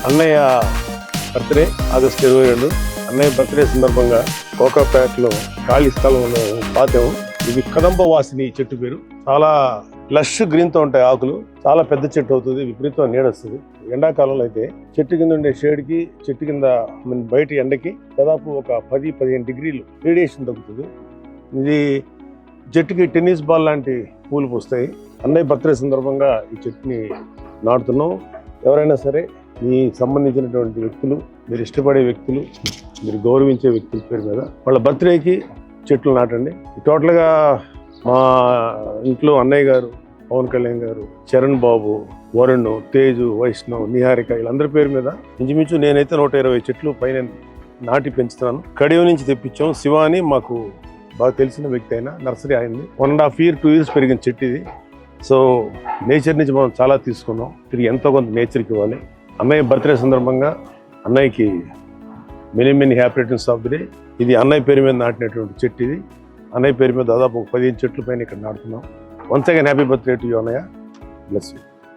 అన్నయ్య birthday August 22. అన్నయ్య birthday సందర్భంగా కోకాపేటలో ఖాళీ స్థలంలో పాతాము. ఇది కదంబ వాసిని చెట్టు పేరు. చాలా లష్ గ్రీన్తో ఉంటాయి ఆకులు. చాలా పెద్ద చెట్టు అవుతుంది, విపరీతం నీడ వస్తుంది. ఎండాకాలంలో అయితే చెట్టు కింద ఉండే షేడ్కి, చెట్టు కింద బయట ఎండకి దాదాపు ఒక 10-15 డిగ్రీలు రేడియేషన్ తగ్గుతుంది. ఇది చెట్టుకి టెన్నిస్ బాల్ లాంటి పూలు పూస్తాయి. అన్నయ్య బర్త్డే సందర్భంగా ఈ చెట్టుని నాటుతున్నాం. ఎవరైనా సరే మీకు సంబంధించినటువంటి వ్యక్తులు, మీరు ఇష్టపడే వ్యక్తులు, మీరు గౌరవించే వ్యక్తుల పేరు మీద వాళ్ళ బర్త్డేకి చెట్లు నాటండి. టోటల్గా మా ఇంట్లో అన్నయ్య గారు, పవన్ కళ్యాణ్ గారు, చరణ్ బాబు, వరుణ్, తేజు, వైష్ణవ్, నిహారిక వీళ్ళందరి పేరు మీద ఇంచుమించు నేనైతే 120 చెట్లు పైన నాటి పెంచుతున్నాను. కడియం నుంచి తెప్పించాం. శివ అని మాకు బాగా తెలిసిన వ్యక్తి అయినా నర్సరీ అయింది. 1.5 years 2 years పెరిగిన చెట్టు ఇది. సో నేచర్ నుంచి మనం చాలా తీసుకున్నాం. తిరిగి ఎంతో కొంత నేచర్కి ఇవ్వాలి. అన్నయ్య బర్త్డే సందర్భంగా అన్నయ్యకి many happy returns of the day. ఇది అన్నయ్య పేరు మీద నాటినటువంటి చెట్టు. ఇది అన్నయ్య పేరు మీద దాదాపు 15 చెట్లు పైన ఇక్కడ నాటుతున్నాం. Once again happy birthday to you అన్నయ్య. Bless you.